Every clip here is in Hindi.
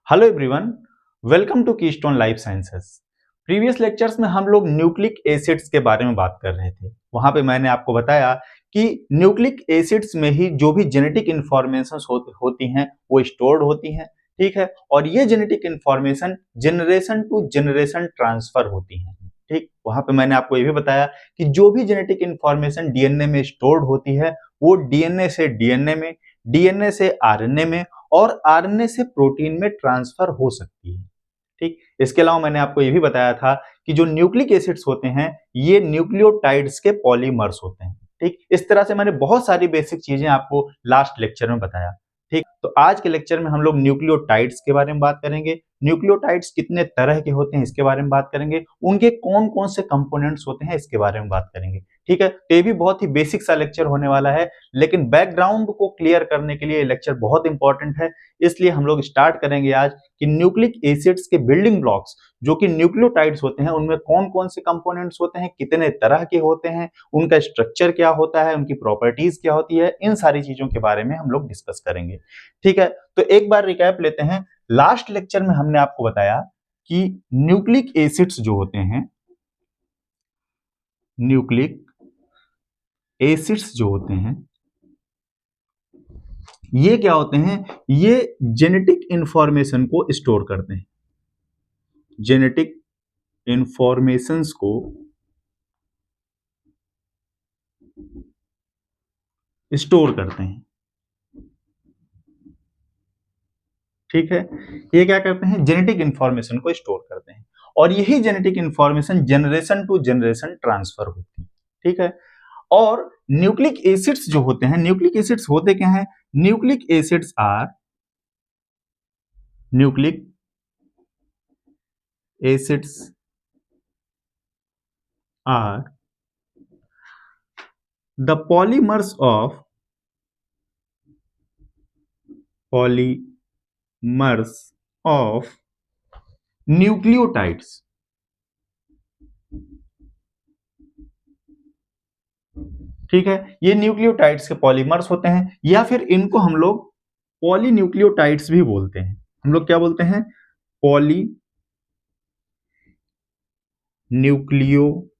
Hello everyone, welcome to Keystone life sciences. Previous lectures में हम लोग न्यूक्लिक एसिड्स के बारे में बात कर रहे थे। वहां पे मैंने आपको बताया कि न्यूक्लिक एसिड्स में ही जो भी जेनेटिक इंफॉर्मेशन होती हैं वो स्टोर्ड होती हैं, ठीक है। और ये genetic information generation to generation transfer होती हैं, ठीक। वहां पे मैंने आपको ये भी बताया कि जो भी जेनेटिक इंफॉर्मेशन डीएनए में स्टोर्ड होती है वो डीएनए से डीएनए में, डीएनए से आरएनए में और आरएनए से प्रोटीन में ट्रांसफर हो सकती है, ठीक। इसके अलावा मैंने आपको यह भी बताया था कि जो न्यूक्लिक एसिड्स होते हैं ये न्यूक्लियोटाइड्स के पॉलीमर्स होते हैं, ठीक। इस तरह से मैंने बहुत सारी बेसिक चीजें आपको लास्ट लेक्चर में बताया, ठीक। तो आज के लेक्चर में हम लोग न्यूक्लियोटाइड्स के बारे में बात करेंगे। न्यूक्लियोटाइड्स कितने तरह के होते हैं इसके बारे में बात करेंगे, उनके कौन कौन से कंपोनेंट्स होते हैं इसके बारे में बात करेंगे, ठीक है। तो ये भी बहुत ही बेसिक सा लेक्चर होने वाला है, लेकिन बैकग्राउंड को क्लियर करने के लिए ये लेक्चर बहुत इंपॉर्टेंट है। इसलिए हम लोग स्टार्ट करेंगे आज कि न्यूक्लिक एसिड्स के बिल्डिंग ब्लॉक्स जो कि न्यूक्लियोटाइड्स होते हैं उनमें कौन कौन से कंपोनेंट्स होते हैं, कितने तरह के होते हैं, उनका स्ट्रक्चर क्या होता है, उनकी प्रॉपर्टीज क्या होती है, इन सारी चीजों के बारे में हम लोग डिस्कस करेंगे, ठीक है। तो एक बार रिकैप लेते हैं। लास्ट लेक्चर में हमने आपको बताया कि न्यूक्लिक एसिड्स जो होते हैं, न्यूक्लिक एसिड्स जो होते हैं ये क्या होते हैं, ये जेनेटिक इंफॉर्मेशन को स्टोर करते हैं, जेनेटिक इंफॉर्मेशंस को स्टोर करते हैं, ठीक है। ये क्या करते हैं, जेनेटिक इंफॉर्मेशन को स्टोर करते हैं और यही genetic information generation to generation transfer होती है, ठीक है। और न्यूक्लिक एसिड्स जो होते हैं, न्यूक्लिक एसिड्स होते क्या हैं, nucleic acids are, nucleic acids are the polymers of nucleotides, ठीक है। ये न्यूक्लियोटाइड्स के पॉलीमर्स होते हैं या फिर इनको हम लोग पॉलीन्यूक्लियोटाइड्स भी बोलते हैं। हम लोग क्या बोलते हैं, पॉली न्यूक्लियोटाइड्स,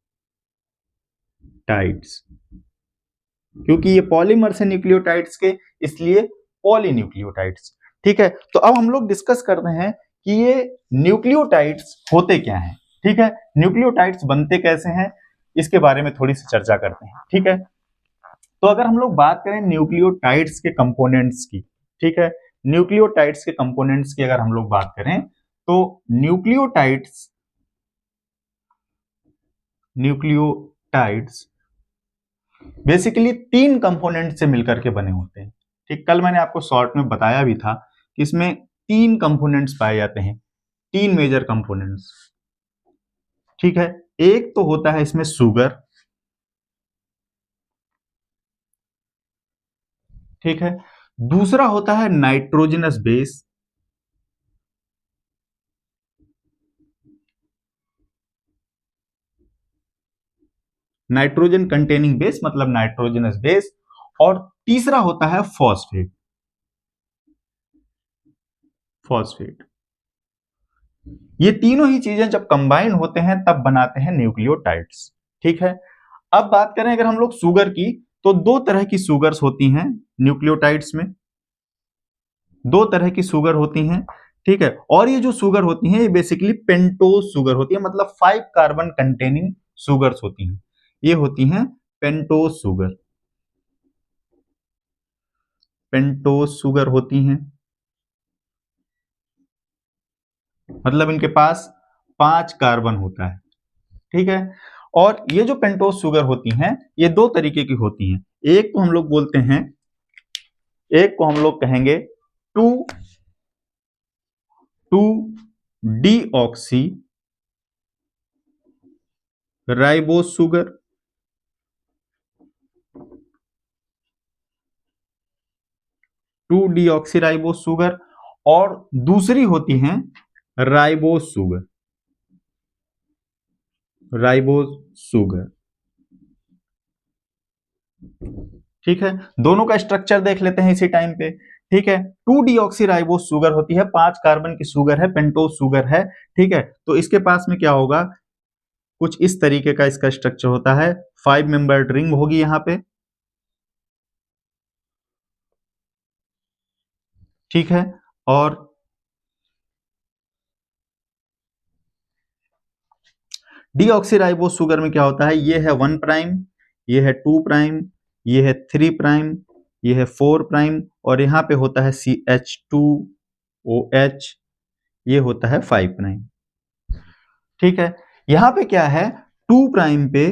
क्योंकि ये पॉलीमर्स है न्यूक्लियोटाइड्स के इसलिए पॉलीन्यूक्लियोटाइड्स, ठीक है। तो अब हम लोग डिस्कस करते हैं कि ये न्यूक्लियोटाइड्स होते क्या हैं, ठीक है। न्यूक्लियोटाइड्स बनते कैसे हैं इसके बारे में थोड़ी सी चर्चा करते हैं, ठीक है। तो अगर हम लोग बात करें न्यूक्लियोटाइड्स के कंपोनेंट्स की, ठीक है, न्यूक्लियोटाइड्स के कंपोनेंट्स की अगर हम लोग बात करें तो न्यूक्लियोटाइड्स बेसिकली तीन कंपोनेंट से मिलकर के बने होते हैं, ठीक। कल मैंने आपको शॉर्ट में बताया भी था कि इसमें तीन कंपोनेंट्स पाए जाते हैं, तीन मेजर कंपोनेंट्स, ठीक है। एक तो होता है इसमें शुगर, ठीक है। दूसरा होता है nitrogenous base, nitrogen containing base मतलब नाइट्रोजनस बेस। और तीसरा होता है फॉस्फेट, फॉस्फेट। ये तीनों ही चीजें जब कंबाइन होते हैं तब बनाते हैं न्यूक्लियोटाइड्स, ठीक है। अब बात करें अगर हम लोग शुगर की तो दो तरह की शुगर्स होती हैं न्यूक्लियोटाइड्स में, दो तरह की शुगर होती हैं, ठीक है। और ये जो शुगर होती हैं ये बेसिकली पेंटोज शुगर होती है, मतलब 5 कार्बन कंटेनिंग शुगर्स होती हैं, ये होती हैं पेंटोज शुगर, पेंटोज शुगर होती हैं, मतलब इनके पास 5 कार्बन होता है, ठीक है। और ये जो पेंटोज शुगर होती हैं ये दो तरीके की होती हैं, एक को हम लोग बोलते हैं, एक को हम लोग कहेंगे two two deoxyribose sugar, two deoxyribose sugar. और दूसरी होती है राइबोज शुगर, राइबोज शुगर, ठीक है। दोनों का स्ट्रक्चर देख लेते हैं इसी टाइम पे, ठीक है। 2-डीऑक्सीराइबोस शुगर होती है, 5 कार्बन की शुगर है, पेंटोज शुगर है, ठीक है। तो इसके पास में क्या होगा, कुछ इस तरीके का इसका स्ट्रक्चर होता है, 5 मेंबर्ड रिंग होगी यहाँ पे, ठीक है। और डीऑक्सीराइबोस शुगर में क्या होता है, ये है 1 प्राइम, ये है 2 प्राइम, ये है 3 प्राइम, ये है 4 प्राइम, और यहाँ पे होता है CH2OH, ये होता है 5 प्राइम, ठीक है। यहाँ पे क्या है, 2 प्राइम पे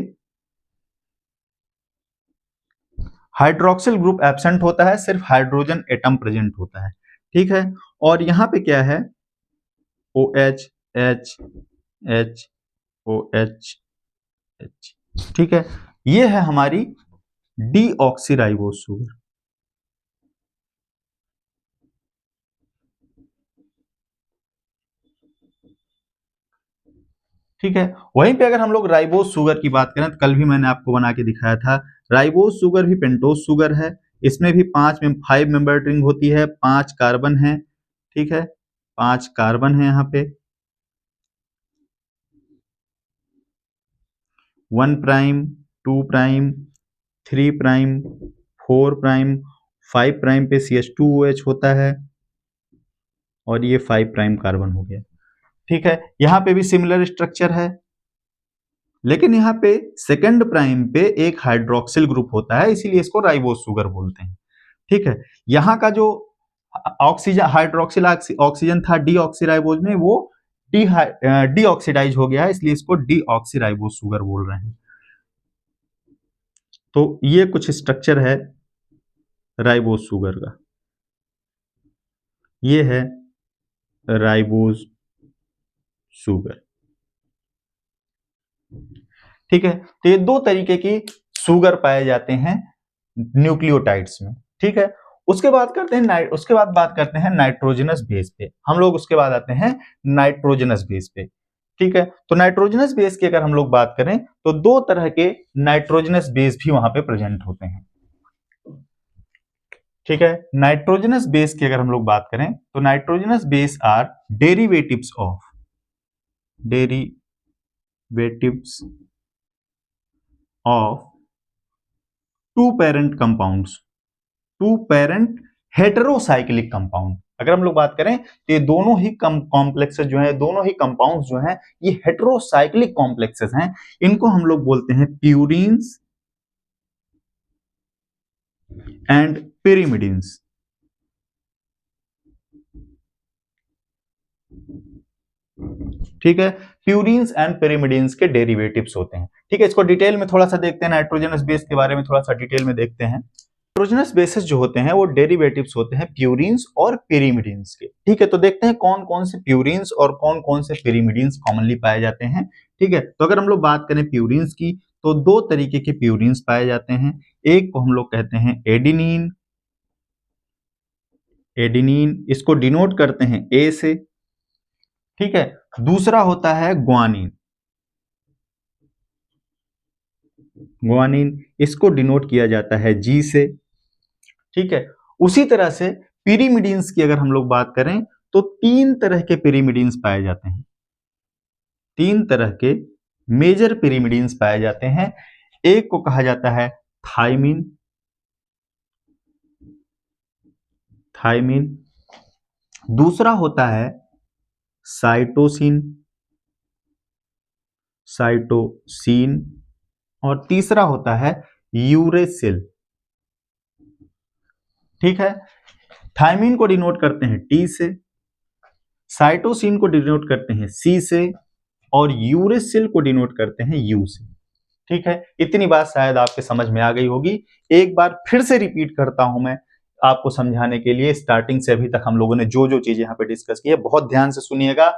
हाइड्रोक्सिल ग्रुप एब्सेंट होता है, सिर्फ हाइड्रोजन एटम प्रेजेंट होता है, ठीक है। और यहाँ पे क्या है, OH H H OH H, ठीक है। ये है हमारी डीऑक्सीराइबोस शुगर, ठीक है। वहीं पे अगर हम लोग राइबोस शुगर की बात करें तो कल भी मैंने आपको बना के दिखाया था, राइबोस शुगर भी पेंटोज शुगर है, इसमें भी 5 मेंबर रिंग होती है, 5 कार्बन है, ठीक है, 5 कार्बन है यहाँ पे, 1 prime, 2 prime, 3 prime, 4 prime, 5 prime पे CH2OH होता है, और ये 5 प्राइम कार्बन हो गया, ठीक है। यहाँ पे भी सिमिलर स्ट्रक्चर है, लेकिन यहाँ पे सेकंड प्राइम पे एक हाइड्रोक्सिल ग्रुप होता है, इसीलिए इसको राइबोस शुगर बोलते हैं, ठीक है। यहाँ का जो ऑक्सीजन, हाइड्रोक्सिल ऑक्सीजन था डीऑक्सीराइबोज में, वो डीऑक्सीडाइज हो गया है, इसलिए इसको डीऑक्सीराइबोस शुगर बोल रहे हैं। तो ये कुछ स्ट्रक्चर है राइबोस शुगर का, ये है राइबोस शुगर, ठीक है। तो ये दो तरीके की शुगर पाए जाते हैं न्यूक्लियोटाइड्स में, ठीक है। उसके बाद करते हैं उसके बाद बात करते हैं नाइट्रोजनस बेस पे, हम लोग उसके बाद आते हैं नाइट्रोजनस बेस पे, ठीक है। तो नाइट्रोजनस बेस की अगर हम लोग बात करें तो दो तरह के नाइट्रोजनस बेस भी वहां पे प्रेजेंट होते हैं, ठीक है। नाइट्रोजनस बेस की अगर हम लोग बात करें तो nitrogenous base are derivatives of two parent compounds, two parent heterocyclic compound. अगर हम लोग बात करें तो ये दोनों ही कॉम्प्लेक्सेस जो है, दोनों ही कंपाउंड्स जो हैं, ये हेटेरोसाइक्लिक कॉम्प्लेक्सेस हैं, इनको हम लोग बोलते हैं प्यूरिन्स एंड पिरिमिडिन्स, ठीक है। प्यूरिन्स एंड पिरिमिडिन्स के डेरिवेटिव्स होते हैं, ठीक है। इसको डिटेल में थोड़ा सा देखते हैं, नाइट्रोजनस बेस के बारे में थोड़ा सा डिटेल में देखते हैं। नाइट्रोजनस बेसेस जो होते हैं वो डेरिवेटिव्स होते हैं प्यूरिन्स और पिरिमिडिन्स के, ठीक है। तो देखते हैं कौन कौन से प्यूरिन्स और कौन कौन से पिरिमिडिन्स कॉमनली पाए जाते हैं, ठीक है। तो अगर हम लोग बात करें प्यूरिन्स की तो दो तरीके के प्यूरिन्स पाए जाते हैं, एक को हम लोग कहते हैं एडिनिन, एडिनिन इसको डिनोट करते हैं ए से, ठीक है। दूसरा होता है ग्वानिन, ग्वानिन इसको डिनोट किया जाता है जी से, ठीक है। उसी तरह से पिरिमिडिन्स की अगर हम लोग बात करें तो तीन तरह के पिरिमिडिन्स पाए जाते हैं, तीन तरह के मेजर पिरिमिडिन्स पाए जाते हैं। एक को कहा जाता है थाइमिन, थाइमिन, दूसरा होता है साइटोसिन, साइटोसिन, और तीसरा होता है यूरेसिल, ठीक है। थाइमिन को डिनोट करते हैं टी से, साइटोसिन को डिनोट करते हैं सी से, और यूरेसिल को डिनोट करते हैं यू से, ठीक है। इतनी बात शायद आपके समझ में आ गई होगी, एक बार फिर से रिपीट करता हूं मैं आपको समझाने के लिए, स्टार्टिंग से अभी तक हम लोगों ने जो जो चीजें यहाँ पे डिस्कस की है बहुत ध्यान से सुनिएगा।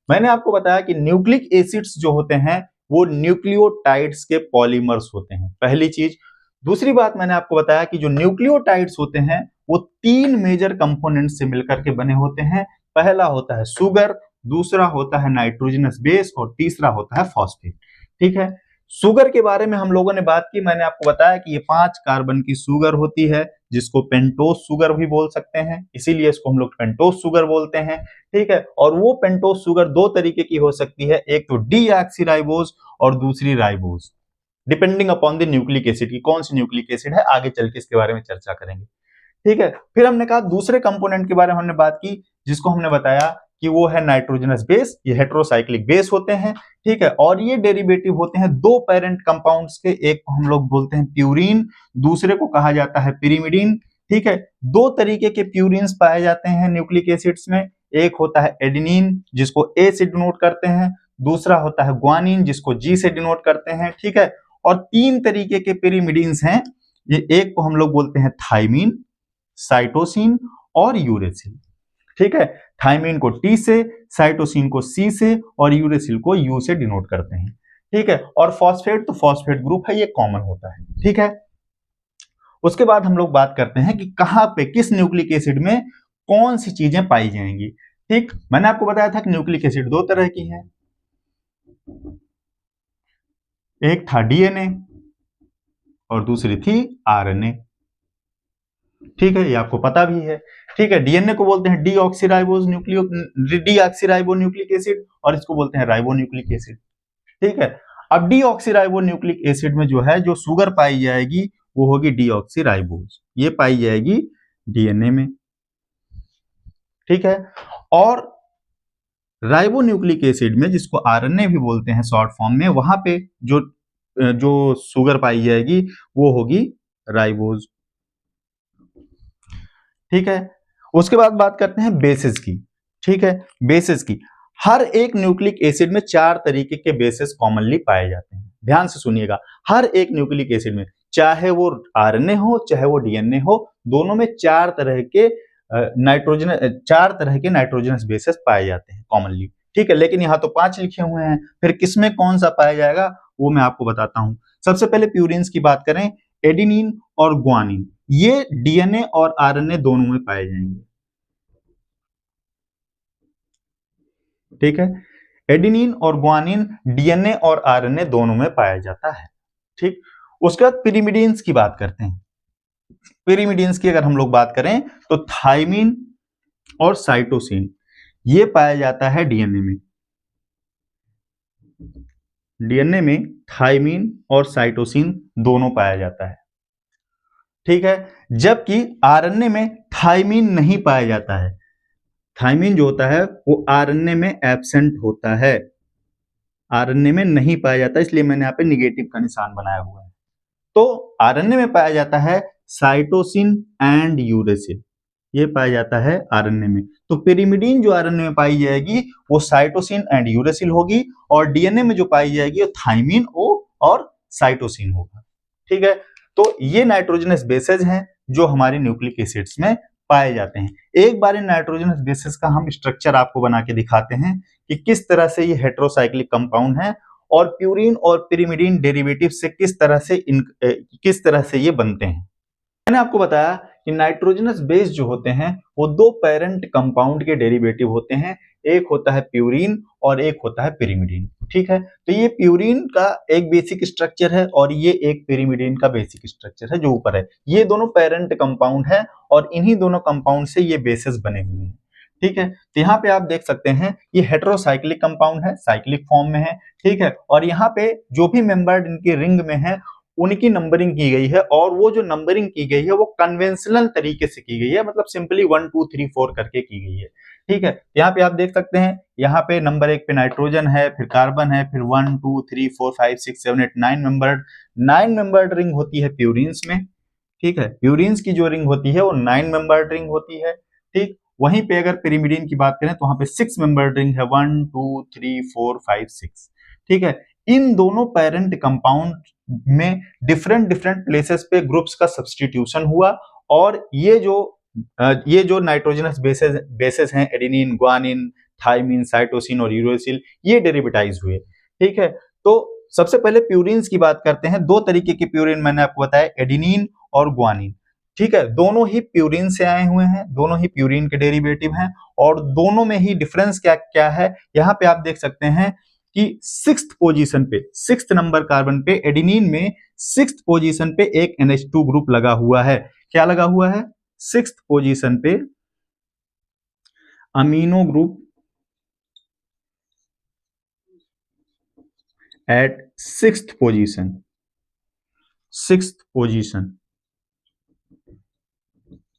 मैंने आपको बताया कि न्यूक्लिक एसिड्स जो होते हैं वो न्यूक्लियोटाइड्स के पॉलीमर्स होते हैं, पहली चीज। दूसरी बात मैंने आपको बताया कि जो न्यूक्लियोटाइड्स होते हैं वो तीन मेजर कंपोनेंट से मिलकर के बने होते हैं, पहला होता है सुगर, दूसरा होता है नाइट्रोजनस बेस, और तीसरा होता है फॉस्फेट, ठीक है। शुगर के बारे में हम लोगों ने बात की, मैंने आपको बताया कि ये 5 कार्बन की शुगर होती है जिसको पेंटोस शुगर भी बोल सकते हैं, इसीलिए इसको हम लोग पेंटोस शुगर बोलते हैं। ठीक है, और वो पेंटोस शुगर दो तरीके की हो सकती है, एक तो डीऑक्सीराइबोज और दूसरी ribose, depending upon the nucleic acid की कौन सी न्यूक्लिक एसिड है, आगे चल के इसके बारे में चर्चा करेंगे। ठीक है, फिर हमने कहा दूसरे कंपोनेंट के बारे में हमने बात की जिसको हमने बताया कि वो है नाइट्रोजनस बेस, ये हेटेरोसाइक्लिक बेस होते हैं। ठीक है, और ये डेरिवेटिव होते हैं दो पेरेंट कंपाउंड्स के, एक को हम लोग बोलते हैं प्यूरिन, दूसरे को कहा जाता है पिरिमिडीन। ठीक है, दो तरीके के प्यूरिन्स पाए जाते हैं न्यूक्लिक एसिड्स में, एक होता है एडेनिन जिसको ए से डिनोट करते हैं, दूसरा होता है ग्वानिन जिसको जी से डिनोट करते हैं। ठीक है, और तीन तरीके के पिरिमिडीन्स हैं, ये एक को हम लोग बोलते हैं थाइमीन, साइटोसिन और यूरेसिल। ठीक है, थाइमीन को टी से, साइटोसिन को सी से और यूरेसिल को यू से डिनोट करते हैं। ठीक है, और फॉस्फेट तो फॉस्फेट ग्रुप है, ये कॉमन होता है। ठीक है, उसके बाद हम लोग बात करते हैं कि कहां पे किस न्यूक्लिक एसिड में कौन सी चीजें पाई जाएंगी। ठीक, मैंने आपको बताया था कि न्यूक्लिक एसिड दो तरह की है, एक था डीएनए और दूसरी थी आरएनए। ठीक है, ये आपको पता भी है। ठीक है, डीएनए को बोलते हैं डीऑक्सीराइबो न्यूक्लिक एसिड और इसको बोलते हैं राइबोन्यूक्लिक एसिड। ठीक है, अब डीऑक्सीराइबोन्यूक्लिक एसिड में जो है जो शुगर पाई जाएगी वो होगी डीऑक्सीराइबोज, ये पाई जाएगी डीएनए में। ठीक है, और राइबोन्यूक्लिक एसिड में जिसको आरएनए भी बोलते हैं शॉर्ट फॉर्म में, वहां पे जो जो शुगर पाई जाएगी वो होगी राइबोज। ठीक है, उसके बाद बात करते हैं बेसिस की। ठीक है, बेसिस की, हर एक न्यूक्लिक एसिड में चार तरीके के बेसिस कॉमनली पाए जाते हैं, ध्यान से सुनिएगा। हर एक न्यूक्लिक एसिड में, चाहे वो आरएनए हो चाहे वो डीएनए हो, दोनों में चार तरह के नाइट्रोजनस बेसिस पाए जाते हैं कॉमनली। ठीक है, लेकिन यहाँ तो 5 लिखे हुए हैं, फिर किसमें कौन सा पाया जाएगा वो मैं आपको बताता हूं। सबसे पहले प्यूरिन्स की बात करें, एडेनिन और ग्वानिन ये डीएनए और आरएनए दोनों में पाए जाएंगे। ठीक है, एडेनिन और ग्वानिन डीएनए और आरएनए दोनों में पाया जाता है। ठीक, उसके बाद पिरिमिडीन्स की बात करते हैं। पिरिमिडीन्स की अगर हम लोग बात करें तो थाइमीन और साइटोसिन ये पाया जाता है डीएनए में। डीएनए में थाइमीन और साइटोसिन दोनों पाया जाता है। ठीक है, जबकि आरएनए में थाइमीन नहीं पाया जाता है। थाइमीन जो होता है वो आरएनए में एब्सेंट होता है, आरएनए में नहीं पाया जाता, इसलिए मैंने यहाँ पे निगेटिव का निशान बनाया हुआ है। तो आरएनए में पाया जाता है साइटोसिन एंड यूरेसिल, ये पाया जाता है आरएनए में। तो पिरिमिडीन जो आरएनए में पाई जाएगी वो साइटोसिन एंड यूरेसिल होगी, और डीएनए में जो पाई जाएगी वो थाइमीन ओ और साइटोसिन होगा। ठीक है, तो ये नाइट्रोजनस बेसेज हैं जो हमारे न्यूक्लिक एसिड्स में पाए जाते हैं। एक बार इन नाइट्रोजनस बेसेस का हम स्ट्रक्चर आपको बना के दिखाते हैं कि किस तरह से ये हेटेरोसाइक्लिक कंपाउंड है और प्यूरिन और पिरिमिडीन डेरिवेटिव से किस तरह से ये बनते हैं। मैंने आपको बताया कि नाइट्रोजनस बेस जो होते हैं वो दो पेरेंट कंपाउंड के डेरिवेटिव होते हैं, एक होता है प्यूरिन और एक होता है पिरिमिडीन। ठीक है, तो ये प्यूरिन का एक बेसिक स्ट्रक्चर है और ये एक पिरिमिडीन का बेसिक स्ट्रक्चर है जो ऊपर है, ये दोनों पेरेंट कंपाउंड है और इन्हीं दोनों कंपाउंड से ये बेसेस बने हुए हैं। ठीक है, तो यहाँ पे आप देख सकते हैं ये हेटेरोसाइक्लिक कंपाउंड है, साइक्लिक फॉर्म में है। ठीक है, और यहाँ पे जो भी मेंबर इनके रिंग में है उनकी नंबरिंग की गई है, और वो जो नंबरिंग की गई है वो कन्वेंशनल तरीके से की गई है, मतलब सिंपली 1 2 3 4 करके की गई है। ठीक है, यहाँ पे आप देख सकते हैं, यहाँ पे नंबर 1 पे नाइट्रोजन है, फिर कार्बन है, फिर 1 2 3 4 5 6 7 8 9 मेंबर्ड रिंग होती है प्यूरिन्स में। ठीक है, प्यूरिन्स की जो रिंग होती है वो 9 मेंबर्ड रिंग होती है। ठीक, वहीं पे अगर पिरिमिडीन की बात करें तो वहां पे 6 मेंबर्ड रिंग है, 1 2 3 4 5 6। ठीक है, इन दोनों पेरेंट कंपाउंड में डिफरेंट डिफरेंट प्लेसेस पे ग्रुप्स का सब्स्टिट्यूशन हुआ, और ये जो नाइट्रोजनस बेसेस हैं एडेनिन, ग्वानिन, थाइमीन, साइटोसिन और यूरेसिल, ये डेरिवेटाइज हुए। ठीक है, तो सबसे पहले प्यूरिन्स की बात करते हैं। दो तरीके के प्यूरिन मैंने आपको बताया, एडेनिन और ग्वानिन। ठीक है, दोनों ही प्यूरिन से आए हुए हैं, दोनों ही प्यूरिन के डेरिवेटिव हैं, और दोनों में ही डिफरेंस क्या क्या है यहाँ पे आप देख सकते हैं कि सिक्स्थ नंबर कार्बन पे एडेनिन में सिक्स्थ पोजीशन पे एक NH2 ग्रुप लगा हुआ है। क्या लगा हुआ है? सिक्स्थ पोजीशन पे amino group at sixth position,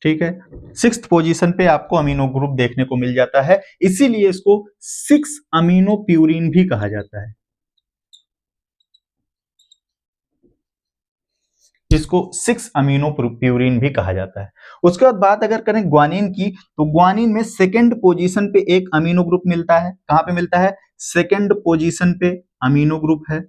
ठीक है। सिक्स्थ पोजीशन पे आपको अमीनो ग्रुप देखने को मिल जाता है, इसीलिए इसको 6 अमीनो प्यूरिन भी कहा जाता है। इसको 6 अमीनो प्यूरिन भी कहा जाता है। उसके बाद बात अगर करें ग्वानिन की, तो ग्वानिन में सेकेंड पोजीशन पे एक अमीनो ग्रुप मिलता है। कहां पे मिलता है? सेकेंड पोजीशन पे अमीनो ग्रुप है,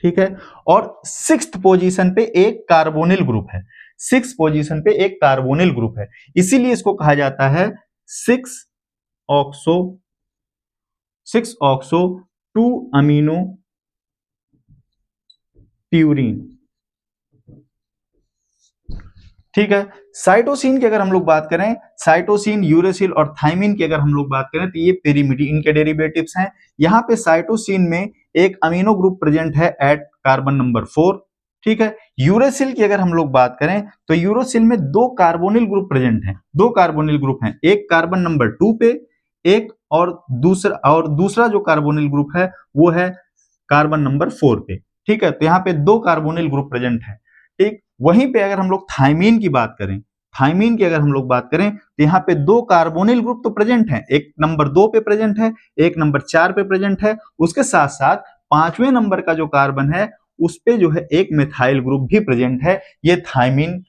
ठीक है। और सिक्स्थ पोजीशन पे एक कार्बोनिल ग्रुप है, सिक्स पोजीशन पे एक कार्बोनिल ग्रुप है, इसीलिए इसको कहा जाता है 6 ऑक्सो 2 अमीनो प्यूरिन, ठीक है। साइटोसिन की अगर हम लोग बात करें, साइटोसिन, यूरेसिल और थाइमिन की अगर हम लोग बात करें तो ये पेरीमिडी इनके डेरिवेटिव्स हैं। यहाँ पे साइटोसिन में एक अमीनो ग्रुप प्रेजेंट है एट कार्बन नंबर 4, ठीक है। यूरेसिल की अगर हम लोग बात करें तो यूरेसिल में 2 कार्बोनिल ग्रुप प्रेजेंट हैं, 2 कार्बोनिल ग्रुप हैं, एक कार्बन नंबर 2 पे, एक और दूसरा जो कार्बोनिल ग्रुप है वो है कार्बन नंबर 4 पे, ठीक है। तो यहाँ पे 2 कार्बोनिल ग्रुप प्रेजेंट है, ठीक। वहीं पे अगर हम लोग थाइमीन की बात करें, थाइमीन की अगर हम लोग बात करें तो यहाँ पे 2 कार्बोनिल ग्रुप तो प्रेजेंट हैं, एक नंबर 2 पे प्रेजेंट है, एक नंबर 4 पे प्रेजेंट है। उसके साथ साथ 5वें नंबर का जो कार्बन है उस पे जो है एक मिथाइल ग्रुप भी प्रेजेंट है। ये थाइमीन,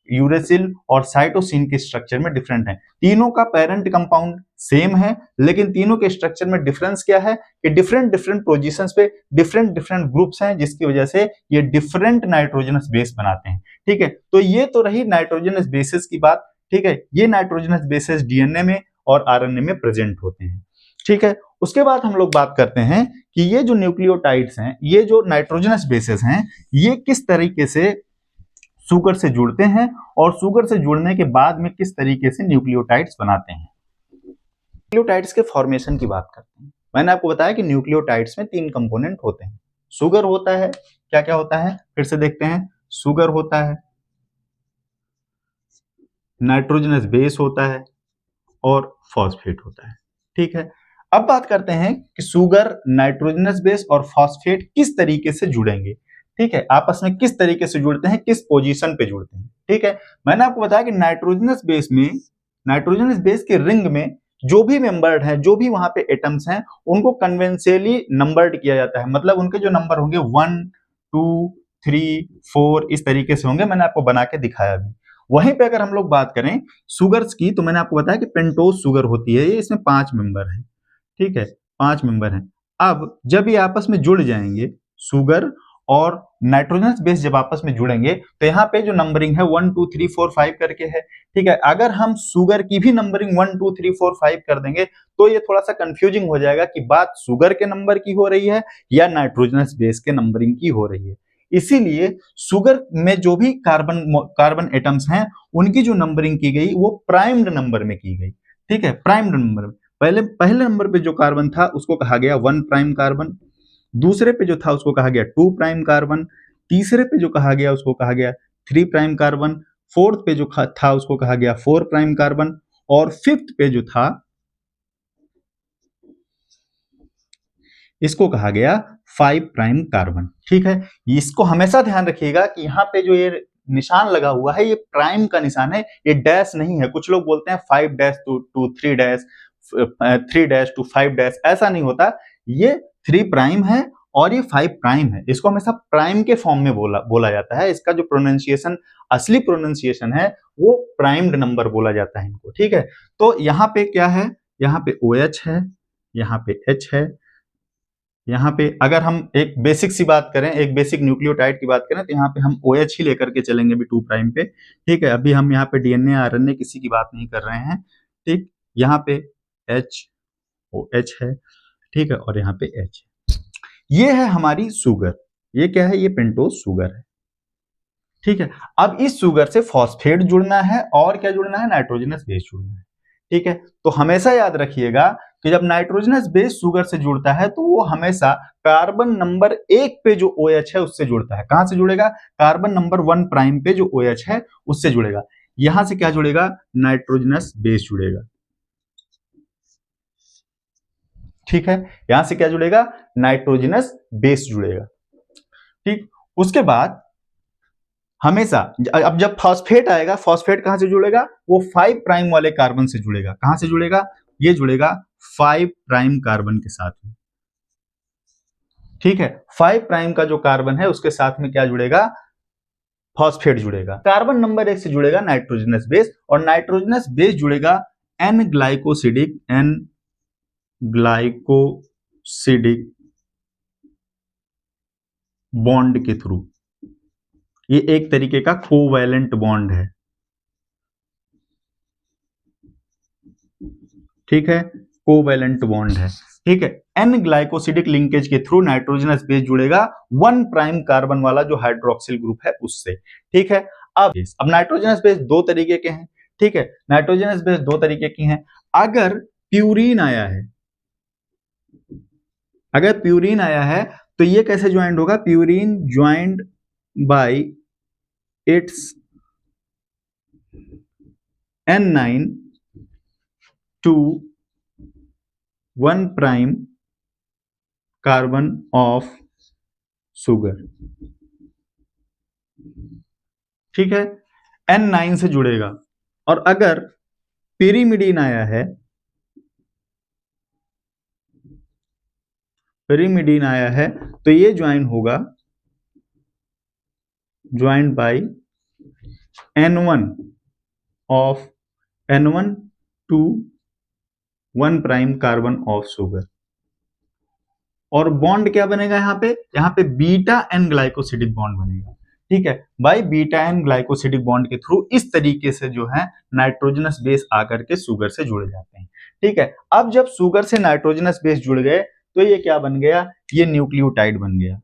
यूरेसिल और साइटोसिन के स्ट्रक्चर में डिफरेंट है। तीनों का पेरेंट कंपाउंड सेम है, लेकिन तीनों के स्ट्रक्चर में डिफरेंस क्या है कि डिफरेंट डिफरेंट पोजीशंस पे डिफरेंट ग्रुप्स हैं, जिसकी वजह से ये डिफरेंट नाइट्रोजनस बेस बनाते हैं, ठीक है। तो ये तो रही नाइट्रोजनस बेसेस की बात, ठीक है। ये नाइट्रोजनस बेसेस डीएनए में और आरएनए में प्रेजेंट होते हैं, ठीक है। उसके बाद हम लोग बात करते हैं कि ये जो न्यूक्लियोटाइड्स हैं, ये जो नाइट्रोजनस बेसेस हैं, ये किस तरीके से शुगर से जुड़ते हैं और शुगर से जुड़ने के बाद में किस तरीके से न्यूक्लियोटाइड्स बनाते हैं। न्यूक्लियोटाइड्स के फॉर्मेशन की बात करते हैं। मैंने आपको बताया कि न्यूक्लियोटाइड्स में 3 कंपोनेंट होते हैं। शुगर होता है, क्या क्या होता है फिर से देखते हैं। शुगर होता है, नाइट्रोजनस बेस होता है और फॉस्फेट होता है, ठीक है। अब बात करते हैं कि शुगर, नाइट्रोजनस बेस और फॉस्फेट किस तरीके से जुड़ेंगे, ठीक है। आपस में किस तरीके से जुड़ते हैं, किस पोजीशन पे जुड़ते हैं, ठीक है। मैंने आपको बताया कि नाइट्रोजनस बेस के रिंग में जो भी मेंबर्ड हैं, जो भी वहां पे एटम्स हैं, उनको कन्वेंशियली नंबर्ड किया जाता है। मतलब उनके जो नंबर होंगे 1 2 3 4 इस तरीके से होंगे। मैंने आपको बना के दिखाया भी। वहीं पे अगर हम लोग बात करें शुगर्स की, तो मैंने आपको बताया कि पेंटोज शुगर होती है, ये इसमें 5 मेंबर है, ठीक है, 5 मेंबर हैं। अब जब ये आपस में जुड़ जाएंगे, शुगर और नाइट्रोजनस बेस जब आपस में जुड़ेंगे, तो यहाँ पे जो नंबरिंग है 1 2 3 4 5 करके है, ठीक है। अगर हम शुगर की भी नंबरिंग 1 2 3 4 5 कर देंगे तो ये थोड़ा सा कंफ्यूजिंग हो जाएगा कि बात शुगर के नंबर की हो रही है या नाइट्रोजनस बेस के नंबरिंग की हो रही है। इसीलिए शुगर में जो भी कार्बन एटम्स हैं, उनकी जो नंबरिंग की गई वो प्राइम्ड नंबर में की गई, ठीक है, प्राइम्ड नंबर में। पहले नंबर पे जो कार्बन था उसको कहा गया 1 प्राइम कार्बन, दूसरे पे जो था उसको कहा गया 2 प्राइम कार्बन, तीसरे पे जो कहा गया उसको कहा गया 3 प्राइम कार्बन, फोर्थ पे जो था उसको कहा गया 4 प्राइम कार्बन, और फिफ्थ पे जो था इसको कहा गया 5 प्राइम कार्बन, ठीक है। इसको हमेशा ध्यान रखिएगा कि यहाँ पे जो ये निशान लगा हुआ है ये प्राइम का निशान है, ये डैश नहीं है। कुछ लोग बोलते हैं 5 dash to 3 dash, 3 dash to 5 dash, ऐसा नहीं होता। ये 3 प्राइम है और ये 5 प्राइम है। इसको हमेशा प्राइम के फॉर्म में बोला जाता है। इसका जो प्रोनाउंसिएशन, असली प्रोनाउंसिएशन है वो प्राइम्ड नंबर बोला जाता है इनको, ठीक है। तो यहाँ पे क्या है, यहाँ पे OH है, यहाँ पे H है, यहाँ पे अगर हम एक बेसिक सी बात करें, एक बेसिक न्यूक्लियोटाइड की बात करें, तो यहाँ पे हम OH ही लेकर के चलेंगे भी 2 प्राइम पे, ठीक है। अभी हम यहाँ पे DNA RNA किसी की बात नहीं कर रहे हैं, ठीक। यहाँ पे OH है, ठीक है, और यहाँ पे H। ये है हमारी शुगर, ये क्या है, ये पेंटोज शुगर है, ठीक है। अब इस शुगर से फॉस्फेट जुड़ना है और क्या जुड़ना है, नाइट्रोजनस बेस जुड़ना है, ठीक है। तो हमेशा याद रखिएगा कि जब नाइट्रोजनस बेस शुगर से जुड़ता है तो वो हमेशा कार्बन नंबर 1 पे जो OH है उससे जुड़ता है। कहां से जुड़ेगा? कार्बन नंबर 1 प्राइम पे जो OH है उससे जुड़ेगा। यहां से क्या जुड़ेगा? नाइट्रोजनस बेस जुड़ेगा। ठीक है, यहां से क्या जुड़ेगा? नाइट्रोजनस बेस जुड़ेगा। ठीक, उसके बाद हमेशा अब जब फॉस्फेट आएगा, फॉस्फेट कहां से जुड़ेगा? वो 5 प्राइम वाले कार्बन से जुड़ेगा। कहां से जुड़ेगा? ये जुड़ेगा 5 प्राइम कार्बन के साथ में। ठीक है, 5 प्राइम का जो कार्बन है उसके साथ में क्या जुड़ेगा? फॉस्फेट जुड़ेगा। कार्बन नंबर 1 से जुड़ेगा नाइट्रोजनस बेस, और नाइट्रोजनस बेस जुड़ेगा एन ग्लाइकोसिडिक बॉन्ड के थ्रू। ये एक तरीके का कोवैलेंट बॉन्ड है। ठीक है, कोवैलेंट बॉन्ड है। ठीक है, एन ग्लाइकोसिडिक लिंकेज के थ्रू नाइट्रोजनस बेस जुड़ेगा 1 प्राइम कार्बन वाला जो हाइड्रोक्सिल ग्रुप है उससे। ठीक है, अब नाइट्रोजनस बेस दो तरीके के हैं। ठीक है, नाइट्रोजनस बेस दो तरीके की हैं। अगर प्यूरीन आया है, अगर प्यूरीन आया है तो ये कैसे ज्वाइंट होगा? Purine joint by its N9 to 1 prime carbon of sugar. ठीक है, N9 से जुड़ेगा। और अगर पिरीमिडीन आया है, पिरीमिडीन आया है तो ये ज्वाइन होगा, joint by N1 of N1 to 1 prime carbon of sugar. और बॉन्ड क्या बनेगा? यहाँ पे बीटा एन ग्लाइकोसिडिक बॉन्ड बनेगा। ठीक है, by beta N glycosidic bond के थ्रू इस तरीके से जो है नाइट्रोजनस बेस आकर के शुगर से जुड़ जाते हैं। ठीक है, अब जब शुगर से नाइट्रोजनस बेस जुड़ गए तो ये क्या बन गया? ये न्यूक्लियोटाइड बन गया।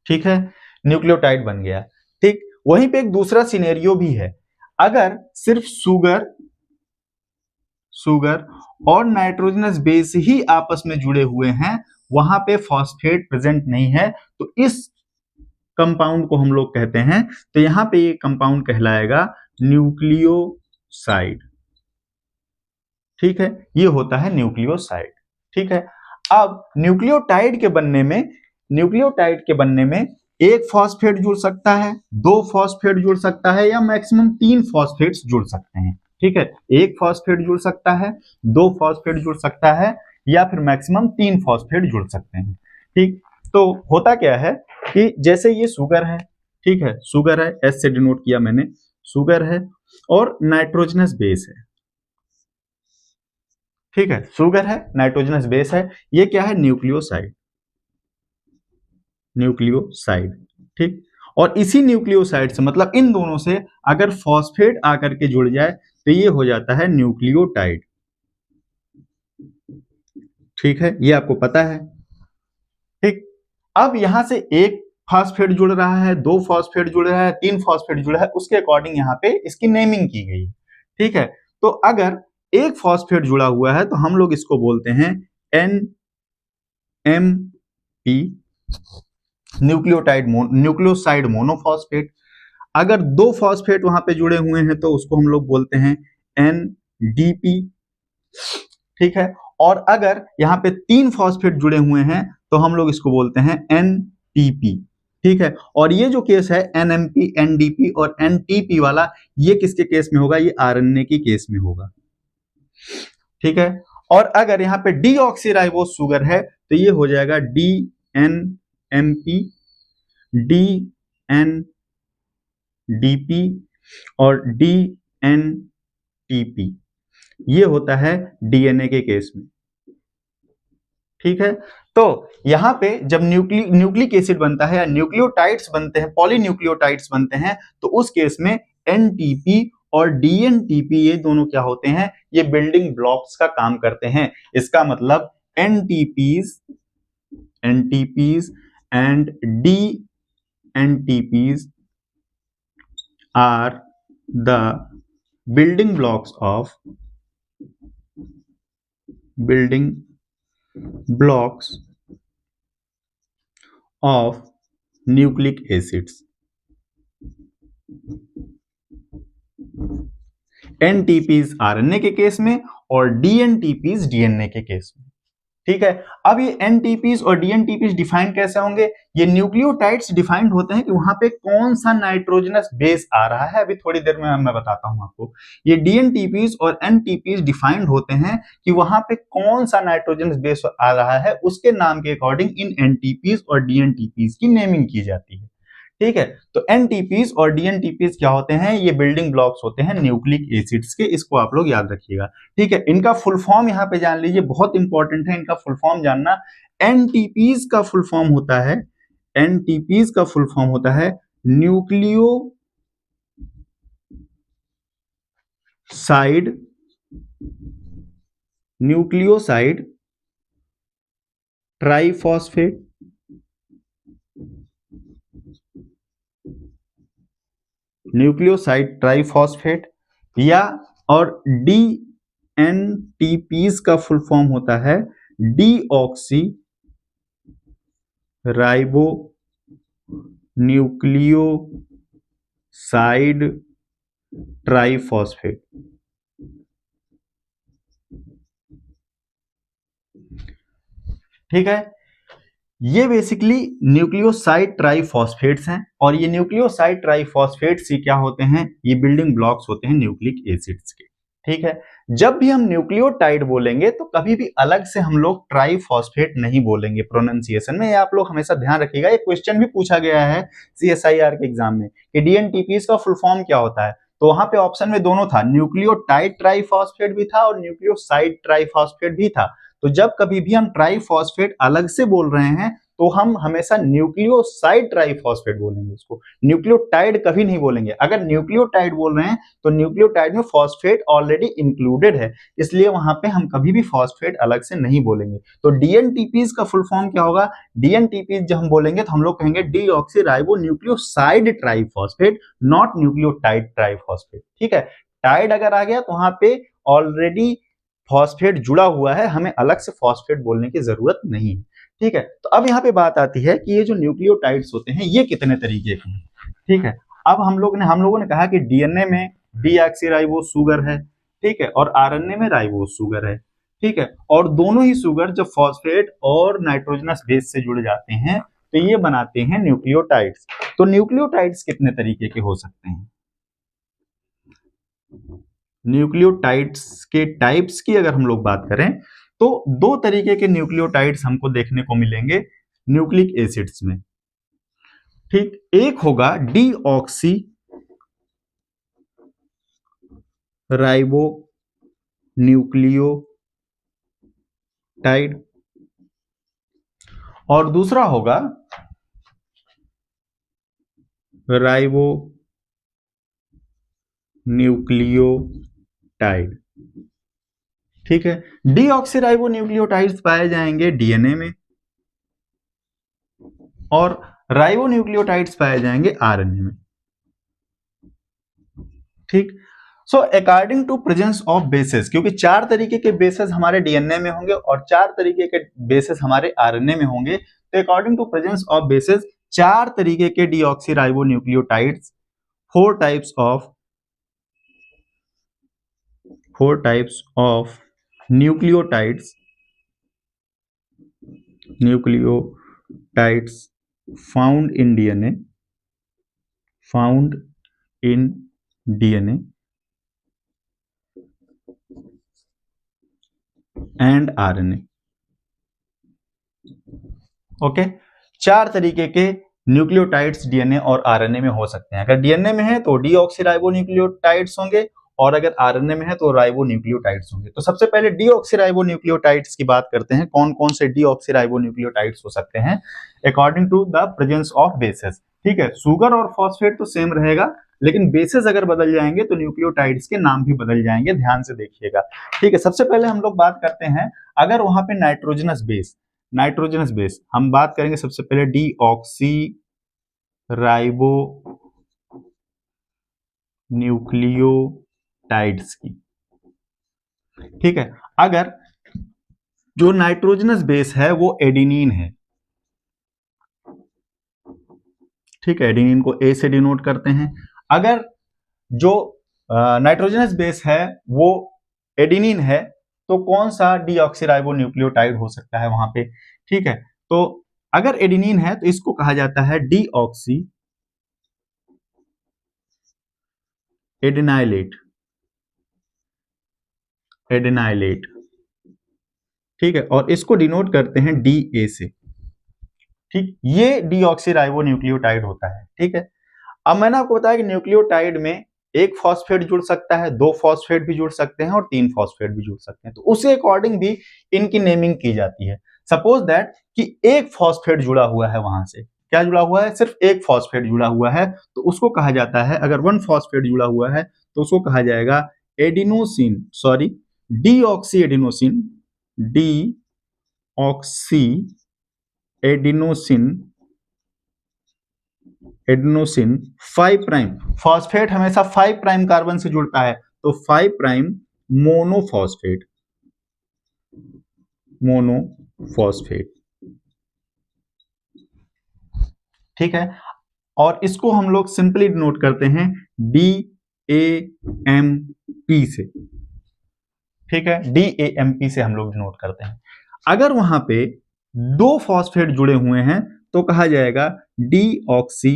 ठीक है, न्यूक्लियोटाइड बन गया। ठीक, वहीं पे एक दूसरा सिनेरियो भी है। अगर सिर्फ शुगर और नाइट्रोजनस बेस ही आपस में जुड़े हुए हैं, वहां पे फॉस्फेट प्रेजेंट नहीं है, तो इस कंपाउंड को हम लोग कहते हैं, तो यहां पे ये कंपाउंड कहलाएगा न्यूक्लियोसाइड। ठीक है, ये होता है न्यूक्लियोसाइड। ठीक है, अब न्यूक्लियोटाइड के बनने में एक फॉस्फेट जुड़ सकता है, दो फॉस्फेट जुड़ सकता है, या मैक्सिमम 3 फॉस्फेट्स जुड़ सकते हैं। ठीक है, एक फॉस्फेट जुड़ सकता है, दो फॉस्फेट जुड़ सकता है, या फिर मैक्सिमम 3 फॉस्फेट जुड़ सकते हैं। ठीक, तो होता क्या है कि जैसे ये शुगर है, ठीक है, शुगर है, एस से डिनोट किया मैंने, शुगर है और नाइट्रोजनस बेस है। ठीक है, शुगर है, नाइट्रोजनस बेस है, ये क्या है? न्यूक्लियोसाइड। न्यूक्लियोसाइड। ठीक, और इसी न्यूक्लियोसाइड से, मतलब इन दोनों से अगर फॉस्फेट आकर के जुड़ जाए तो ये हो जाता है न्यूक्लियोटाइड। ठीक है, ये आपको पता है। ठीक, अब यहां से एक फॉस्फेट जुड़ रहा है, दो फॉस्फेट जुड़ रहा है, तीन फॉस्फेट जुड़ा है, उसके अकॉर्डिंग यहाँ पे इसकी नेमिंग की गई है। ठीक है, तो अगर एक फॉस्फेट जुड़ा हुआ है तो हम लोग इसको बोलते हैं NMP, न्यूक्लियोसाइड मोनोफॉस्फेट। अगर दो फॉस्फेट वहां पे जुड़े हुए हैं तो उसको हम लोग बोलते हैं NDP। ठीक है, और अगर यहाँ पे 3 फॉस्फेट जुड़े हुए हैं तो हम लोग इसको बोलते हैं NTP। ठीक है, और ये जो केस है NMP, NDP और NTP वाला, ये किसके केस में होगा? ये RNA की केस में होगा। ठीक है, और अगर यहाँ पे डीऑक्सीराइबोस शुगर है तो ये हो जाएगा DNMP, DNDP और DNTP। ये होता है DNA के केस में। ठीक है, तो यहां पे जब न्यूक्लिक एसिड बनता है या न्यूक्लियोटाइड्स बनते हैं, पॉलीन्यूक्लियोटाइड्स बनते हैं, तो उस केस में NTP और DNTP ये दोनों क्या होते हैं? ये बिल्डिंग ब्लॉक्स का काम करते हैं। इसका मतलब NTPs and DNTPs are the building blocks of building blocks of nucleic acids. NTPs RNA के केस में और डीएनटीपीज डीएनए के केस में। ठीक है, अब ये एनटीपीज और डीएनटीपीज डिफाइन कैसे होंगे? ये न्यूक्लियोटाइड्स डिफाइंड होते हैं कि वहां पे कौन सा नाइट्रोजनस बेस आ रहा है। अभी थोड़ी देर में मैं बताता हूं आपको। ये डीएनटीपीज और एनटीपीज डिफाइंड होते हैं कि वहां पे कौन सा नाइट्रोजनस बेस आ रहा है, उसके नाम के अकॉर्डिंग इन एनटीपीज और डीएनटीपीज की नेमिंग की जाती है। ठीक है, तो एनटीपीज और डीएनटीपीज क्या होते हैं? ये बिल्डिंग ब्लॉक्स होते हैं न्यूक्लिक एसिड्स के, इसको आप लोग याद रखिएगा। ठीक है, इनका फुल फॉर्म यहां पे जान लीजिए, बहुत इंपॉर्टेंट है इनका फुल फॉर्म जानना। एनटीपीज का फुल फॉर्म होता है, एनटीपीज का फुल फॉर्म होता है nucleoside, nucleoside triphosphate, nucleoside triphosphate, या और डीएनटीपीज का फुल फॉर्म होता है डीऑक्सी राइबो न्यूक्लियोसाइड ट्राइफॉस्फेट। ठीक है, ये बेसिकली न्यूक्लियोसाइड ट्राइफॉस्फेट्स हैं, और ये न्यूक्लियोसाइड ट्राइफॉस्फेट्स ही क्या होते हैं? ये बिल्डिंग ब्लॉक्स होते हैं न्यूक्लिक एसिड्स के। ठीक है, जब भी हम न्यूक्लियोटाइड बोलेंगे तो कभी भी अलग से हम लोग ट्राइफॉस्फेट नहीं बोलेंगे प्रोनाउंसिएशन में। आप लोग हमेशा ध्यान रखिएगा, ये क्वेश्चन भी पूछा गया है सीएसआईआर के एग्जाम में कि डीएनटीपीज का फुल फॉर्म क्या होता है। तो वहां पे ऑप्शन में दोनों था, न्यूक्लियोटाइड ट्राइफॉस्फेट भी था और न्यूक्लियोसाइड ट्राइफॉस्फेट भी था। तो जब कभी भी हम ट्राइफॉस्फेट अलग से बोल रहे हैं तो हम हमेशा न्यूक्लियोसाइड ट्राइफॉस्फेट बोलेंगे, उसको न्यूक्लियोटाइड कभी नहीं बोलेंगे। अगर न्यूक्लियोटाइड बोल रहे हैं तो न्यूक्लियोटाइड में फॉस्फेट ऑलरेडी इंक्लूडेड है, इसलिए वहां पे हम कभी भी फॉस्फेट अलग से नहीं बोलेंगे। तो डीएनटीपीज का फुल फॉर्म क्या होगा? डीएनटीपीज जब हम बोलेंगे तो हम लोग कहेंगे deoxyribo nucleoside triphosphate, not nucleotide triphosphate. ठीक है, टाइड अगर आ गया तो वहां पे ऑलरेडी फॉस्फेट जुड़ा हुआ है, हमें अलग से फॉस्फेट बोलने की जरूरत नहीं है। ठीक है, तो अब यहाँ पे बात आती है कि ये जो न्यूक्लियोटाइड्स होते हैं ये कितने तरीके के हैं। ठीक है, अब हम लोगों ने कहा कि डीएनए में डीऑक्सीराइबोस शुगर है, ठीक है, और आरएनए में राइबोस शुगर है। ठीक है, और दोनों ही शुगर जब फॉस्फेट और नाइट्रोजनस बेस से जुड़ जाते हैं तो ये बनाते हैं न्यूक्लियोटाइड्स। तो न्यूक्लियोटाइड्स कितने तरीके के हो सकते हैं? न्यूक्लियोटाइड्स के टाइप्स की अगर हम लोग बात करें तो दो तरीके के न्यूक्लियोटाइड्स हमको देखने को मिलेंगे न्यूक्लिक एसिड्स में। ठीक, एक होगा डीऑक्सी राइबो न्यूक्लियोटाइड, और दूसरा होगा राइबो न्यूक्लियोटाइड। ठीक है, डीऑक्सीराइबो न्यूक्लियोटाइड्स पाए जाएंगे डीएनए में और राइबो न्यूक्लियोटाइड्स पाए जाएंगे आरएनए में। ठीक, so according to presence of bases, क्योंकि चार तरीके के बेसेस हमारे डीएनए में होंगे और चार तरीके के बेसेस हमारे आरएनए में होंगे, तो according to presence of bases चार तरीके के deoxyribonucleotides, four types of nucleotides found in DNA and RNA. Okay, चार तरीके के न्यूक्लियोटाइड्स डीएनए और आरएनए में हो सकते हैं। अगर डीएनए में है तो डीऑक्सीराइबो न्यूक्लियोटाइड्स होंगे और अगर आरएनए में है तो राइबो न्यूक्लियोटाइड्स होंगे। तो सबसे पहले डीऑक्सीराइबो न्यूक्लियोटाइड्स की बात करते हैं, कौन कौन से डीऑक्सीराइबो न्यूक्लियोटाइड्स हो सकते हैं according to the presence of bases. ठीक है, शुगर और फॉस्फेट तो सेम रहेगा, लेकिन बेसेस अगर बदल जाएंगे तो न्यूक्लियोटाइड्स के नाम भी बदल जाएंगे, ध्यान से देखिएगा। ठीक है, सबसे पहले हम लोग बात करते हैं अगर वहां पे नाइट्रोजनस बेस हम बात करेंगे सबसे पहले डीऑक्सी राइबो न्यूक्लियोटाइड। न्यूक्लियोटाइड्स की। ठीक है, अगर जो नाइट्रोजनस बेस है वो एडिनिन है, ठीक है, एडिनिन को ए से डिनोट करते हैं। अगर जो नाइट्रोजनस बेस है वो एडिनिन है तो कौन सा डीऑक्सीराइबो न्यूक्लियोटाइड हो सकता है वहां पे? ठीक है, तो अगर एडिनिन है तो इसको कहा जाता है डीऑक्सी एडिनाइलेट, एडिनाइलेट, ठीक है, और इसको डिनोट करते हैं डी ए से। ठीक, ये डीऑक्सीराइबो न्यूक्लियोटाइड होता है। ठीक है, अब मैंने आपको बताया कि न्यूक्लियोटाइड में एक फॉस्फेट जुड़ सकता है, दो फॉस्फेट भी जुड़ सकते हैं और तीन फॉस्फेट भी जुड़ सकते हैं, तो उसी अकॉर्डिंग भी इनकी नेमिंग की जाती है। सपोज दैट कि एक फॉस्फेट जुड़ा हुआ है, वहां से क्या जुड़ा हुआ है, सिर्फ एक फॉस्फेट जुड़ा हुआ है, तो उसको कहा जाता है, अगर वन फॉस्फेट जुड़ा हुआ है तो उसको कहा जाएगा adenosine, sorry deoxy adenosine, D oxy adenosine, adenosine 5 prime. Phosphate हमेशा 5 प्राइम कार्बन से जुड़ता है, तो 5 प्राइम मोनोफॉस्फेट, मोनोफॉस्फेट, ठीक है, और इसको हम लोग सिंपली नोट करते हैं DAMP से। ठीक है, DAMP से हम लोग नोट करते हैं। अगर वहां पे दो फॉस्फेट जुड़े हुए हैं तो कहा जाएगा डीऑक्सी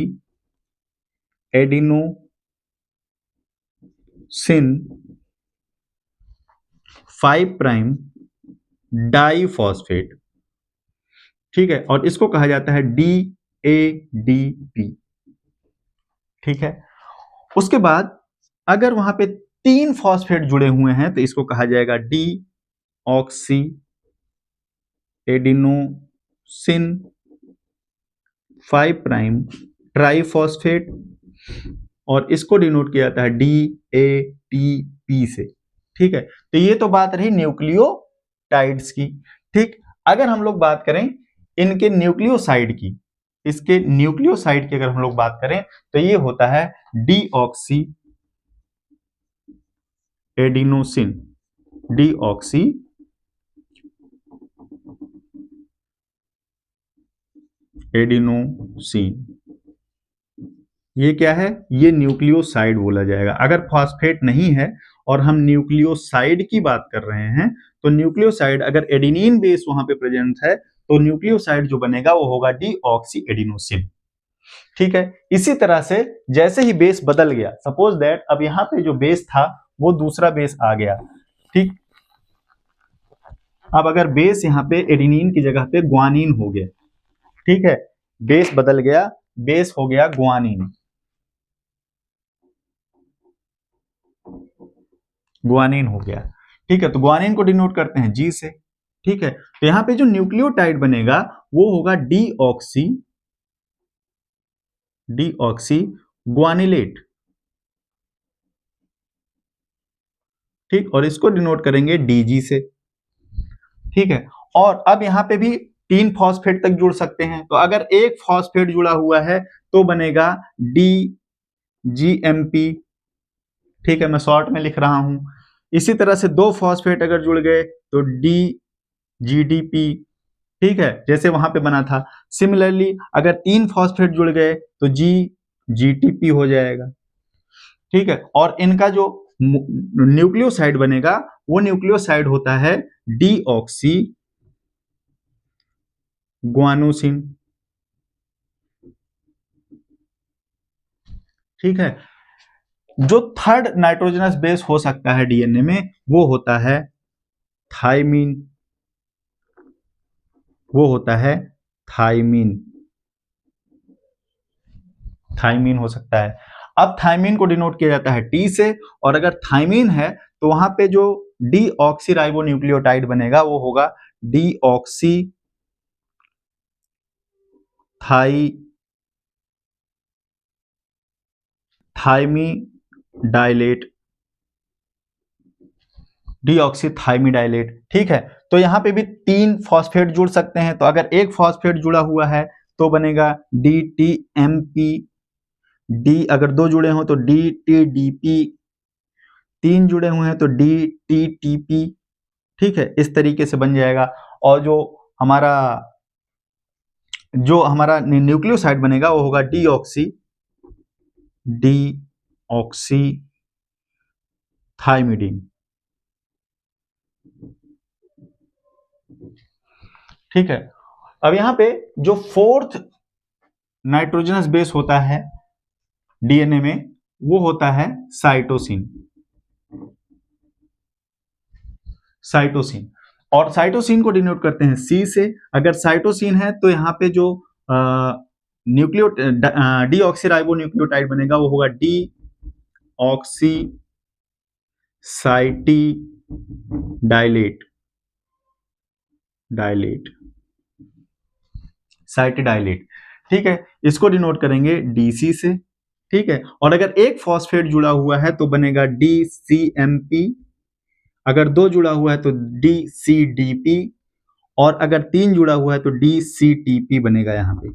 एडिनोसिन 5 प्राइम डाइफॉस्फेट। ठीक है, और इसको कहा जाता है DADP। ठीक है, उसके बाद अगर वहां पे तीन फॉस्फेट जुड़े हुए हैं तो इसको कहा जाएगा D oxy adenosine 5 prime triphosphate, और इसको डिनोट किया जाता है DATP से। ठीक है, तो ये तो बात रही न्यूक्लियोटाइड्स की। ठीक, अगर हम लोग बात करें इनके न्यूक्लियोसाइड की, इसके न्यूक्लियोसाइड की अगर हम लोग बात करें तो ये होता है डीऑक्सी एडिनोसिन, डीऑक्सी एडिनोसिन, ये क्या है, ये न्यूक्लियोसाइड बोला जाएगा। अगर फॉस्फेट नहीं है और हम न्यूक्लियोसाइड की बात कर रहे हैं तो न्यूक्लियोसाइड अगर एडिनिन बेस वहां पे प्रेजेंट है तो न्यूक्लियोसाइड जो बनेगा वो होगा डीऑक्सी एडिनोसिन। ठीक है, इसी तरह से जैसे ही बेस बदल गया, सपोज दैट अब यहां पे जो बेस था वो दूसरा बेस आ गया। ठीक, अब अगर बेस यहां पे एडिनिन की जगह पे ग्वानिन हो गया, ठीक है, बेस बदल गया, बेस हो गया ग्वानिन, ग्वानिन हो गया। ठीक है, तो ग्वानिन को डिनोट करते हैं जी से। ठीक है, तो यहां पे जो न्यूक्लियोटाइड बनेगा वो होगा डीऑक्सी, डीऑक्सी ग्वानिलेट। ठीक, और इसको डिनोट करेंगे डीजी से। ठीक है, और अब यहां पे भी तीन फॉस्फेट तक जुड़ सकते हैं, तो अगर एक फॉस्फेट जुड़ा हुआ है तो बनेगा DGMP। ठीक है, मैं शॉर्ट में लिख रहा हूं। इसी तरह से दो फॉस्फेट अगर जुड़ गए तो DGDP। ठीक है, जैसे वहां पे बना था। सिमिलरली अगर तीन फॉस्फेट जुड़ गए तो GTP हो जाएगा। ठीक है, और इनका जो न्यूक्लियोसाइड बनेगा वो न्यूक्लियोसाइड होता है डीऑक्सी ग्वानोसिन। ठीक है, जो थर्ड नाइट्रोजनस बेस हो सकता है डीएनए में वो होता है थाइमीन, वो होता है थाइमीन, थाइमीन हो सकता है। अब थाइमीन को डिनोट किया जाता है टी से, और अगर थाइमीन है तो वहां पे जो डीऑक्सीराइबो न्यूक्लियोटाइड बनेगा वो होगा डीऑक्सी थाइमीडाइलेट, डीऑक्सीथाइमिडाइलेट। ठीक है, तो यहां पे भी तीन फॉस्फेट जुड़ सकते हैं, तो अगर एक फॉस्फेट जुड़ा हुआ है तो बनेगा DTMP, डी अगर दो जुड़े हो तो DTDP, 3 जुड़े हुए हैं तो DTTP, ठीक है, इस तरीके से बन जाएगा। और जो हमारा न्यूक्लियोसाइड बनेगा वो होगा डीऑक्सी थाइमिडीन, ठीक है। अब यहाँ पे जो फोर्थ नाइट्रोजनस बेस होता है डीएनए में वो होता है साइटोसिन। साइटोसिन, और साइटोसिन को डिनोट करते हैं सी से। अगर साइटोसिन है तो यहाँ पे जो न्यूक्लियो डीऑक्सीराइबो न्यूक्लियोटाइड बनेगा वो होगा डीऑक्सी साइटिडाइलेट, साइटिडाइलेट, ठीक है। इसको डिनोट करेंगे डीसी से, ठीक है। और अगर एक फॉस्फेट जुड़ा हुआ है तो बनेगा डीसीएमपी, अगर 2 जुड़ा हुआ है तो डीसीडीपी, और अगर 3 जुड़ा हुआ है तो डीसीटीपी बनेगा यहाँ पे,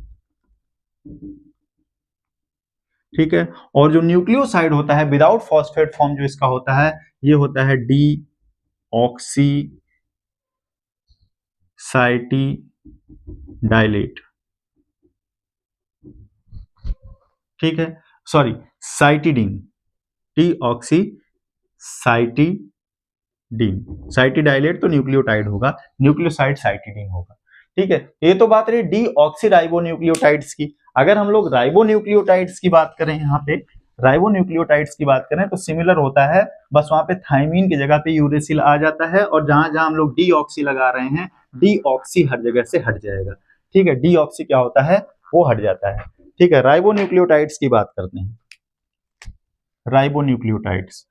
ठीक है। और जो न्यूक्लियोसाइड होता है विदाउट फॉस्फेट फॉर्म जो इसका होता है ये होता है डीऑक्सी साइटिडाइलेट, ठीक है, सॉरी साइटिडीन, डीऑक्सी साइटिडीन, साइटिडाइलेट तो न्यूक्लियोटाइड होगा, न्यूक्लियोसाइड साइटिडीन होगा, ठीक है। ये तो बात रही डीऑक्सीराइबो न्यूक्लियोटाइड्स की। अगर हम लोग राइबो न्यूक्लियोटाइड्स की बात करें, यहाँ पे राइबो न्यूक्लियोटाइड्स की बात करें तो सिमिलर होता है, बस वहां पे थाइमीन की जगह पे यूरेसिल आ जाता है, और जहां जहां हम लोग डीऑक्सी लगा रहे हैं डीऑक्सी हर जगह से हट जाएगा, ठीक है। डीऑक्सी क्या होता है वो हट जाता है, ठीक है। राइबो न्यूक्लियोटाइड्स की बात करते हैं, राइबो न्यूक्लियोटाइड्स,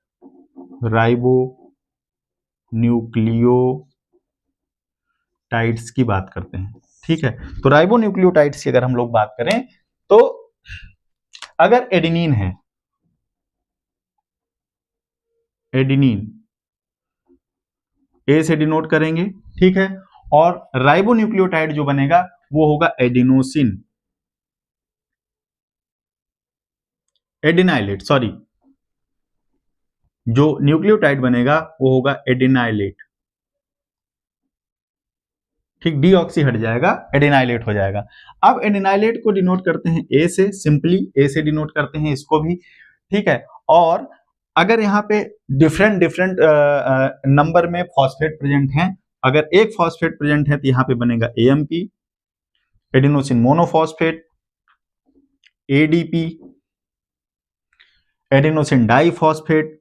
राइबो न्यूक्लियोटाइड्स की बात करते हैं, ठीक है। तो राइबो न्यूक्लियोटाइड्स की अगर हम लोग बात करें तो अगर एडेनिन है, एडेनिन ए से डिनोट करेंगे, ठीक है। और राइबो न्यूक्लियोटाइड जो बनेगा वो होगा एडिनोसिन, एडिनाइलेट, सॉरी, जो न्यूक्लियोटाइड बनेगा वो होगा एडिनाइलेट, ठीक, डीऑक्सी हट जाएगा एडिनाइलेट हो जाएगा। अब एडिनाइलेट को डिनोट करते हैं ए से, सिंपली ए से डिनोट करते हैं इसको भी, ठीक है। और अगर यहाँ पे डिफरेंट डिफरेंट नंबर में फॉस्फेट प्रेजेंट हैं, अगर एक फॉस्फेट प्रेजेंट है तो यहाँ पे बनेगा AMP, adenosine monophosphate, ADP, adenosine diphosphate,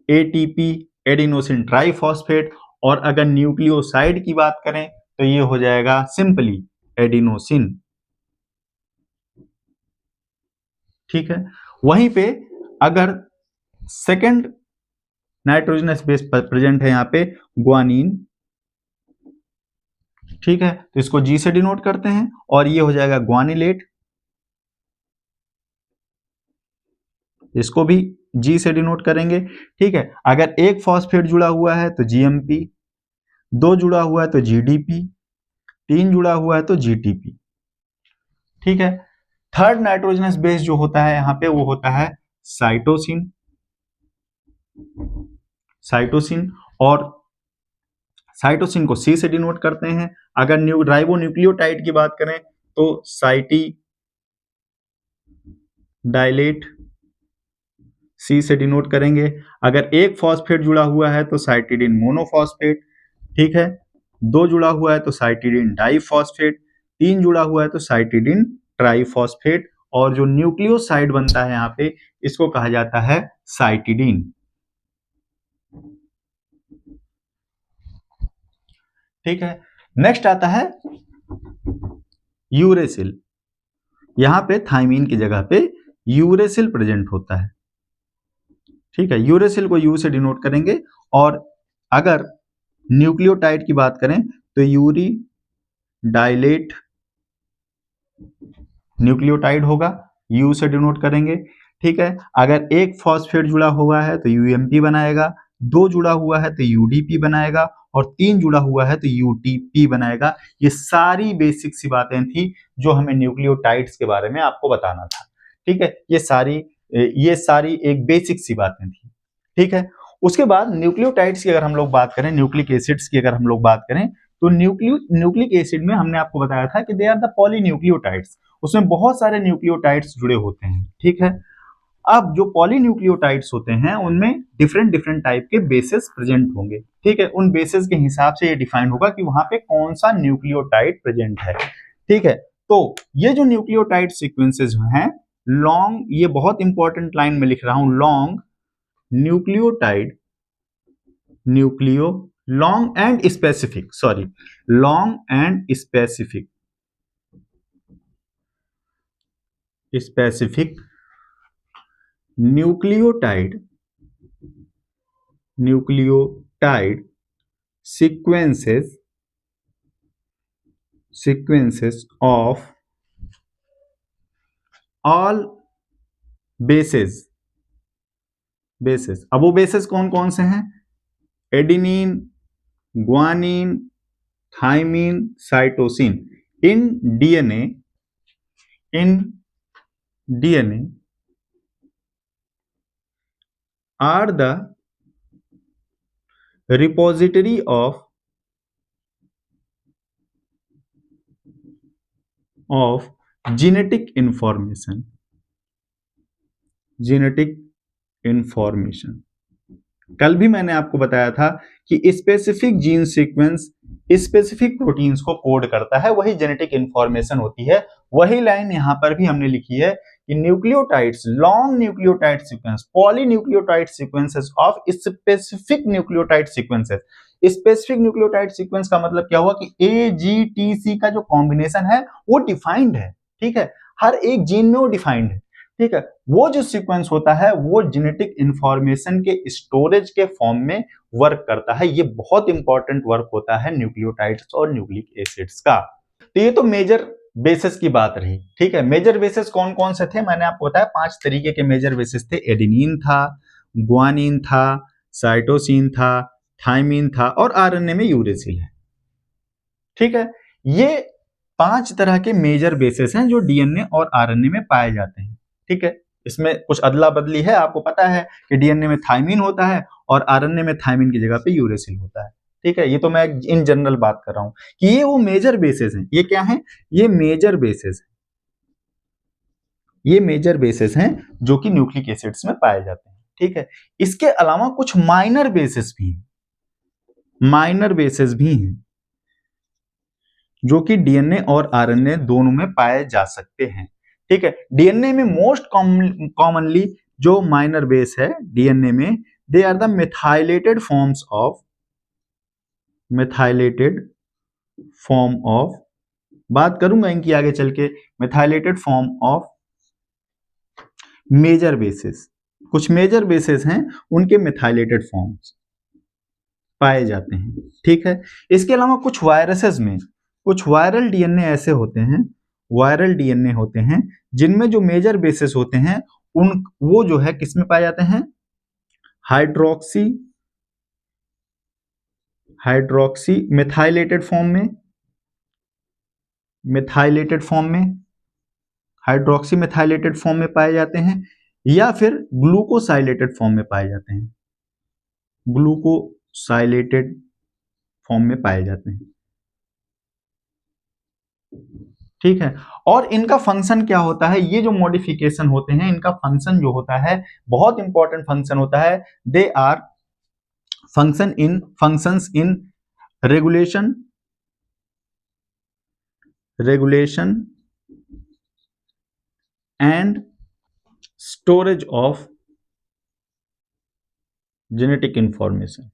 ATP, adenosine triphosphate, और अगर न्यूक्लियोसाइड की बात करें तो ये हो जाएगा सिंपली एडिनोसिन, ठीक है। वहीं पे अगर सेकंड नाइट्रोजनस बेस प्रेजेंट है यहाँ पे ग्वानिन, ठीक है, तो इसको जी से डिनोट करते हैं और ये हो जाएगा ग्वानिलेट, इसको भी जी से डिनोट करेंगे, ठीक है। अगर एक फॉस्फेट जुड़ा हुआ है तो जीएमपी, 2 जुड़ा हुआ है तो जीडीपी, 3 जुड़ा हुआ है तो जीटीपी, ठीक है। थर्ड नाइट्रोजनस बेस जो होता है यहाँ पे वो होता है साइटोसिन, साइटोसिन, और साइटोसिन को सी से डिनोट करते हैं। अगर राइबो न्यूक्लियोटाइड की बात करें तो साइटिडाइलेट, सी से डिनोट करेंगे। अगर एक फॉस्फेट जुड़ा हुआ है तो साइटिडीन मोनोफॉस्फेट, ठीक है। 2 जुड़ा हुआ है तो साइटिडीन डाइफॉस्फेट, 3 जुड़ा हुआ है तो साइटिडीन ट्राइफॉस्फेट, और जो न्यूक्लियोसाइड बनता है यहाँ पे इसको कहा जाता है साइटिडीन, ठीक है। नेक्स्ट आता है यूरेसिल, यहाँ पे थाइमीन की जगह पे यूरेसिल प्रेजेंट होता है, ठीक है। यूरेसिल को यू से डिनोट करेंगे, और अगर न्यूक्लियोटाइड की बात करें तो यूरी डाइलेट न्यूक्लियोटाइड होगा, यू से डिनोट करेंगे, ठीक है। अगर एक फॉस्फेट जुड़ा हुआ है तो यूएमपी बनाएगा, 2 जुड़ा हुआ है तो यूडीपी बनाएगा, और 3 जुड़ा हुआ है तो यूटीपी बनाएगा। ये सारी बेसिक सी बातें थी जो हमें न्यूक्लियोटाइड्स के बारे में आपको बताना था, ठीक है। ये सारी एक बेसिक सी बातें थी। ठीक है। उसके बाद न्यूक्लियोटाइड्स की अगर हम लोग बात करें, न्यूक्लिक एसिड्स की अगर हम लोग बात करें, तो न्यूक्लिक एसिड में हमने आपको बताया था कि दे आर द पॉलीन्यूक्लियोटाइड्स, उसमें बहुत सारे न्यूक्लियोटाइड्स जुड़े होते हैं। ठीक है। अब जो पॉलीन्यूक्लियोटाइड्स होते हैं उनमें डिफरेंट डिफरेंट टाइप के बेसेस प्रेजेंट होंगे। ठीक है। उन बेसेस के हिसाब से ये डिफाइन होगा कि वहां पे कौन सा न्यूक्लियोटाइड प्रेजेंट है। ठीक है। तो ये जो न्यूक्लियोटाइड सीक्वेंसेस हैं, लॉन्ग, ये बहुत इंपॉर्टेंट लाइन में लिख रहा हूं, long nucleotide, nucleo, long and specific, sorry, long and specific, specific nucleotide, nucleotide sequences of all bases। अब वो बेसेस कौन कौन से हैं? Adenine, guanine, thymine, cytosine. In DNA are the repository of genetic information, genetic information। कल भी मैंने आपको बताया था कि specific gene sequence specific proteins को कोड करता है, वही जेनेटिक इंफॉर्मेशन होती है। वही लाइन यहां पर भी हमने लिखी है कि nucleotides, long nucleotide sequence, polynucleotide sequences of specific nucleotide sequences. Specific nucleotide sequence का मतलब क्या हुआ कि AGTC का जो कॉम्बिनेशन है वो डिफाइंड है। ठीक है। हर एक जीन में वो डिफाइंड है। ठीक है। वो जो सीक्वेंस होता है वो जेनेटिक इंफॉर्मेशन के स्टोरेज के फॉर्म में वर्क करता है। ये बहुत इंपॉर्टेंट वर्क होता है न्यूक्लियोटाइड्स और न्यूक्लिक एसिड्स का। तो ये तो मेजर बेसिस की बात रही। ठीक है। मेजर बेसिस कौन कौन से थे? मैंने आपको बताया 5 तरीके के मेजर बेसिस थे। एडेनिन था, ग्वानिन था, साइटोसिन था, थाइमिन था और आरएनए में यूरेसिल है। ठीक है। ये 5 तरह के मेजर बेसिस हैं जो डीएनए और आरएनए में पाए जाते हैं। ठीक है। इसमें कुछ अदला बदली है, आपको पता है कि डीएनए में थाइमिन होता है और आरएनए में थाइमिन की जगह पे यूरेसिल होता है। ठीक है। ये तो मैं इन जनरल बात कर रहा हूं कि ये वो मेजर बेसिस हैं। ये क्या है? ये मेजर बेसिस है। ये मेजर बेसिस हैं जो कि न्यूक्लिक एसिड्स में पाए जाते हैं। ठीक है। इसके अलावा कुछ माइनर बेसिस भी हैं, माइनर बेसिस भी हैं जो कि डीएनए और आरएनए दोनों में पाए जा सकते हैं। ठीक है। डीएनए में मोस्ट कॉमनली जो माइनर बेस है डीएनए में, they are the methylated form of, बात करूंगा इनकी आगे चल के, methylated form of major bases. कुछ मेजर बेसिस हैं उनके मेथाइलेटेड फॉर्म्स पाए जाते हैं। ठीक है। इसके अलावा कुछ वायरसेस में, कुछ वायरल डीएनए ऐसे होते हैं, वायरल डीएनए होते हैं जिनमें जो मेजर बेसिस होते हैं उन वो जो है किस में पाए जाते हैं? हाइड्रोक्सी मेथाइलेटेड फॉर्म में, मेथाइलेटेड फॉर्म में, हाइड्रोक्सी मेथाइलेटेड फॉर्म में पाए जाते हैं, या फिर ग्लूकोसाइलेटेड फॉर्म में पाए जाते हैं, ग्लूकोसाइलेटेड फॉर्म में पाए जाते हैं। ठीक है। और इनका फंक्शन क्या होता है? ये जो मॉडिफिकेशन होते हैं इनका फंक्शन जो होता है बहुत इंपॉर्टेंट फंक्शन होता है। They are functions in regulation and storage of genetic information.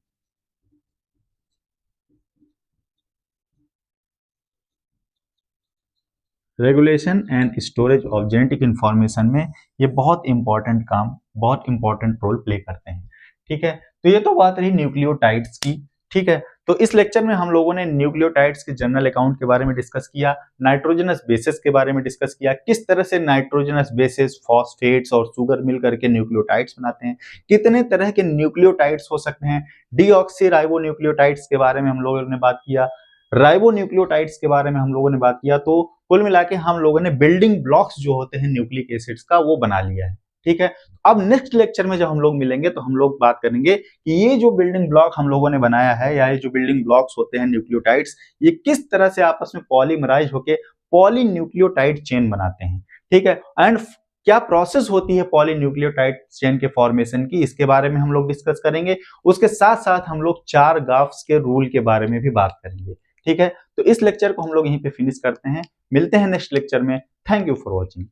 Regulation and storage of genetic information में ये बहुत इंपॉर्टेंट काम, बहुत इंपॉर्टेंट रोल प्ले करते हैं। ठीक है। तो ये तो बात रही न्यूक्लियोटाइड्स की। ठीक है। तो इस लेक्चर में हम लोगों ने न्यूक्लियोटाइड्स के जनरल अकाउंट के बारे में डिस्कस किया, नाइट्रोजनस बेसिस के बारे में डिस्कस किया, किस तरह से नाइट्रोजनस बेसिस, फॉस्फेट्स और शुगर मिल करके न्यूक्लियोटाइड्स बनाते हैं, कितने तरह के न्यूक्लियोटाइड्स हो सकते हैं, डीऑक्सी राइबो न्यूक्लियोटाइड्स के बारे में हम लोगों ने बात किया, राइबो न्यूक्लियोटाइड्स के बारे में हम लोगों ने बात किया। तो कुल मिला के हम लोगों ने बिल्डिंग ब्लॉक्स जो होते हैं न्यूक्लिक एसिड्स का वो बना लिया है। ठीक है, अब नेक्स्ट लेक्चर में जब हम लोग मिलेंगे तो हम लोग बात करेंगे कि ये जो बिल्डिंग ब्लॉक हम लोगों ने बनाया है या ये जो बिल्डिंग ब्लॉक्स होते हैं न्यूक्लियोटाइड्स, ये किस तरह से आपस में पॉलीमराइज होके पॉलीन्यूक्लियोटाइड चेन बनाते हैं। ठीक है, एंड क्या प्रोसेस होती है पॉलीन्यूक्लियोटाइड चेन के फॉर्मेशन की, इसके बारे में हम लोग डिस्कस करेंगे। उसके साथ साथ हम लोग 4 गाउस के रूल के बारे में भी बात करेंगे। ठीक है, तो इस लेक्चर को हम लोग यहीं पे फिनिश करते हैं, मिलते हैं नेक्स्ट लेक्चर में। Thank you for watching.